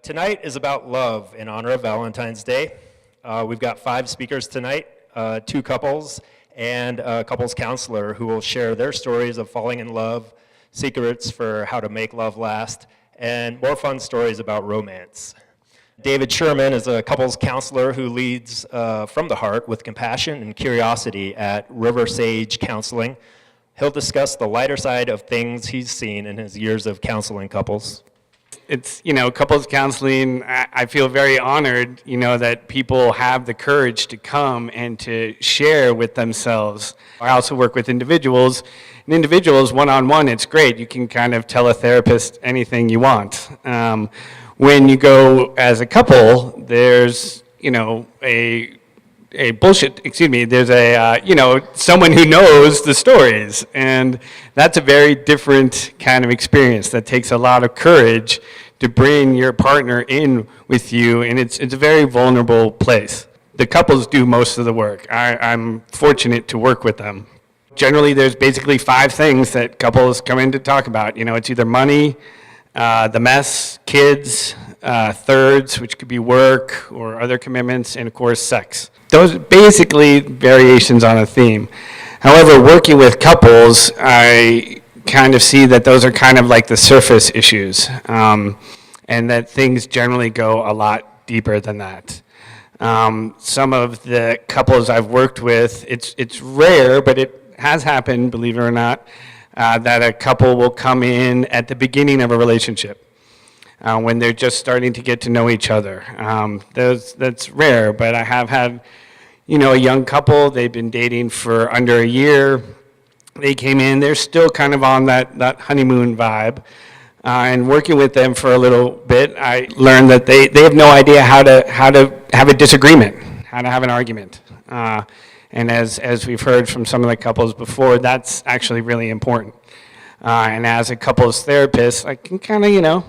Tonight is about love in honor of Valentine's Day. We've got 5 speakers tonight, 2 couples, and a couples counselor who will share their stories of falling in love, secrets for how to make love last, and more fun stories about romance. David Sherman is a couples counselor who leads from the heart with compassion and curiosity at Riversage Counseling. He'll discuss the lighter side of things he's seen in his years of counseling couples. It's, couples counseling, I feel very honored, that people have the courage to come and to share with themselves. I also work with individuals, and individuals one-on-one, it's great. You can kind of tell a therapist anything you want. When you go as a couple, there's, there's someone who knows the stories, and that's a very different kind of experience that takes a lot of courage to bring your partner in with you, and it's a very vulnerable place. The couples do most of the work. I'm fortunate to work with them. Generally, there's basically 5 things that couples come in to talk about. It's either money, the mess, kids, thirds, which could be work or other commitments, and of course, sex. Those are basically variations on a theme. However, working with couples, I kind of see that those are kind of like the surface issues, and that things generally go a lot deeper than that. Some of the couples I've worked with, it's rare, but it has happened, believe it or not, that a couple will come in at the beginning of a relationship. When they're just starting to get to know each other. That's rare, but I have had, a young couple, they've been dating for under a year. They came in, they're still kind of on that honeymoon vibe. And working with them for a little bit, I learned that they have no idea how to have a disagreement, how to have an argument. And as we've heard from some of the couples before, that's actually really important. And as a couples therapist, I can kind of,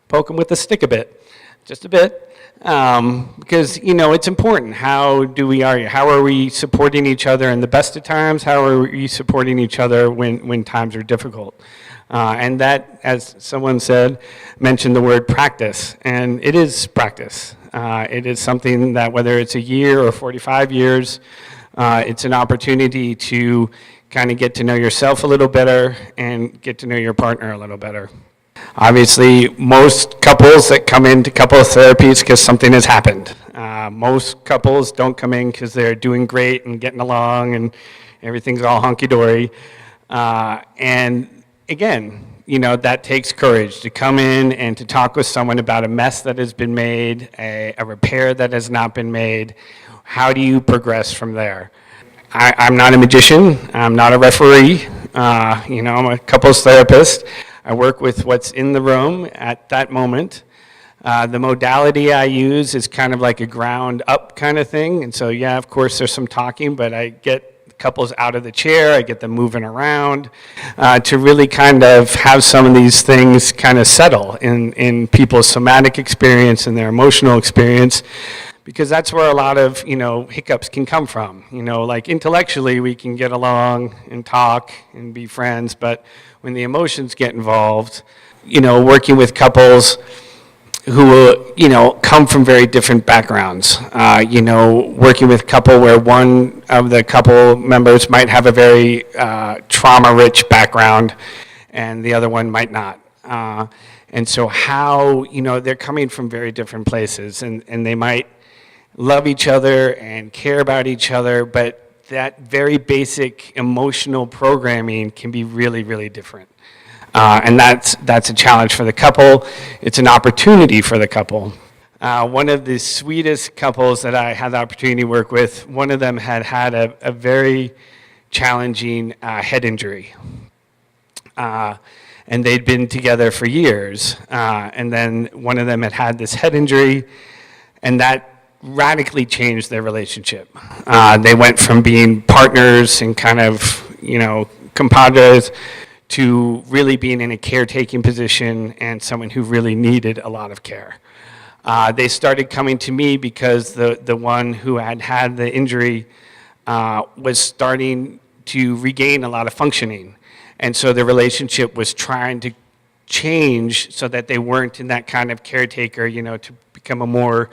poke them with a stick a bit, just a bit, because, it's important. How do we argue? How are we supporting each other in the best of times? How are we supporting each other when times are difficult? And that, as someone mentioned the word practice, and it is practice. It is something that whether it's a year or 45 years, it's an opportunity to kind of get to know yourself a little better and get to know your partner a little better. Obviously, most couples that come into couples therapy is because something has happened. Most couples don't come in because they're doing great and getting along and everything's all hunky-dory. And again, that takes courage to come in and to talk with someone about a mess that has been made, a repair that has not been made. How do you progress from there? I'm not a magician. I'm not a referee. I'm a couples therapist. I work with what's in the room at that moment. The modality I use is kind of like a ground up kind of thing. And so, yeah, of course, there's some talking, but I get couples out of the chair, I get them moving around to really kind of have some of these things kind of settle in people's somatic experience and their emotional experience. Because that's where a lot of, hiccups can come from. Like intellectually we can get along and talk and be friends, but when the emotions get involved, working with couples who, come from very different backgrounds. Working with a couple where one of the couple members might have a very trauma-rich background and the other one might not. And so how, they're coming from very different places and they might love each other and care about each other, but that very basic emotional programming can be really, really different. And that's a challenge for the couple. It's an opportunity for the couple. One of the sweetest couples that I had the opportunity to work with, one of them had a very challenging head injury. And they'd been together for years. And then one of them had this head injury, and that radically changed their relationship. They went from being partners and kind of, compadres to really being in a caretaking position and someone who really needed a lot of care. They started coming to me because the one who had the injury was starting to regain a lot of functioning. And so the relationship was trying to change so that they weren't in that kind of caretaker, to become a more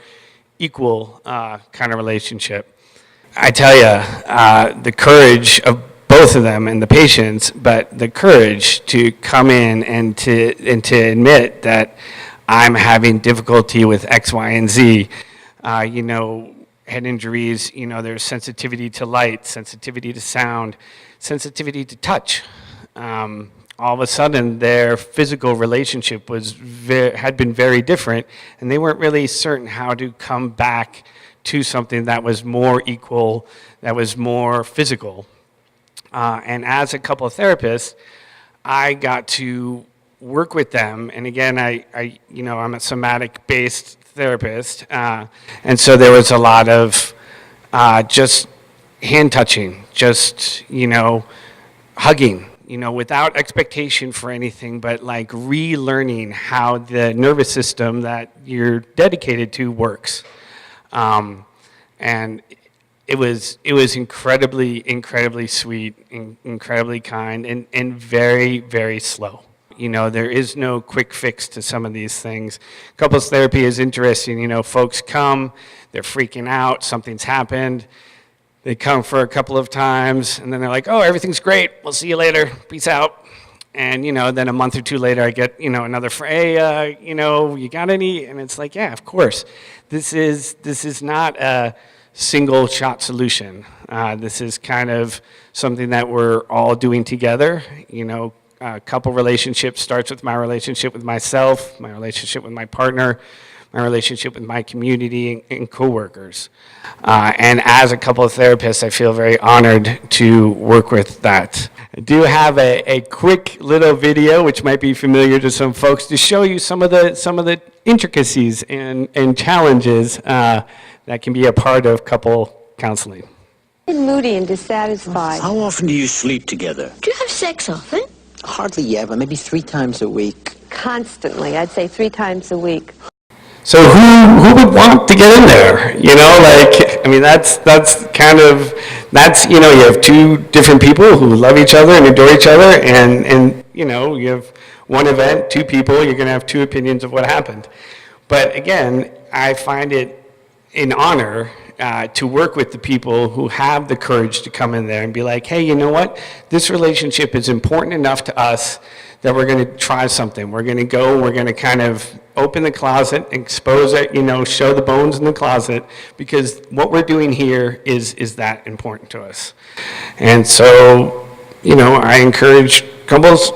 equal kind of relationship. I tell you, the courage of both of them and the patients, but the courage to come in and to admit that I'm having difficulty with X, Y, and Z. Head injuries, there's sensitivity to light, sensitivity to sound, sensitivity to touch. All of a sudden, their physical relationship had been very different, and they weren't really certain how to come back to something that was more equal, that was more physical. And as a couple of therapists, I got to work with them. And again, I'm a somatic-based therapist, and so there was a lot of just hand touching, just hugging, without expectation for anything, but like relearning how the nervous system that you're dedicated to works. And it was incredibly sweet, incredibly kind, and very, very slow. There is no quick fix to some of these things. Couples therapy is interesting. Folks come, they're freaking out, something's happened. They come for a couple of times, and then they're like, oh, everything's great. We'll see you later. Peace out. And, then a month or two later, I get, another, hey, you got any? And it's like, yeah, of course. This is not a single shot solution. This is kind of something that we're all doing together. Couple relationship starts with my relationship with myself, my relationship with my partner, my relationship with my community and coworkers. And as a couple of therapists, I feel very honored to work with that. I do have a quick little video, which might be familiar to some folks, to show you some of the intricacies and challenges that can be a part of couple counseling. Moody and dissatisfied. How often do you sleep together? Do you have sex often? Hardly ever, maybe 3 times a week. Constantly. I'd say 3 times a week. So who would want to get in there? That's you have 2 different people who love each other and adore each other, and you have one event, 2 people, you're going to have 2 opinions of what happened. But again, I find it an honor to work with the people who have the courage to come in there and be like, hey, you know what? This relationship is important enough to us that we're going to try something. We're going to go, we're going to kind of open the closet, expose it, show the bones in the closet, because what we're doing here is that important to us. And so, I encourage couples,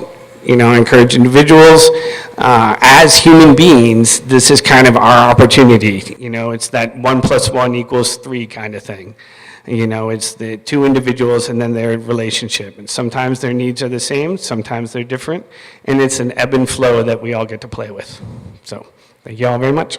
I encourage individuals. As human beings, this is kind of our opportunity. It's that 1 + 1 = 3 kind of thing. It's the 2 individuals and then their relationship. And sometimes their needs are the same, sometimes they're different. And it's an ebb and flow that we all get to play with. So, thank you all very much.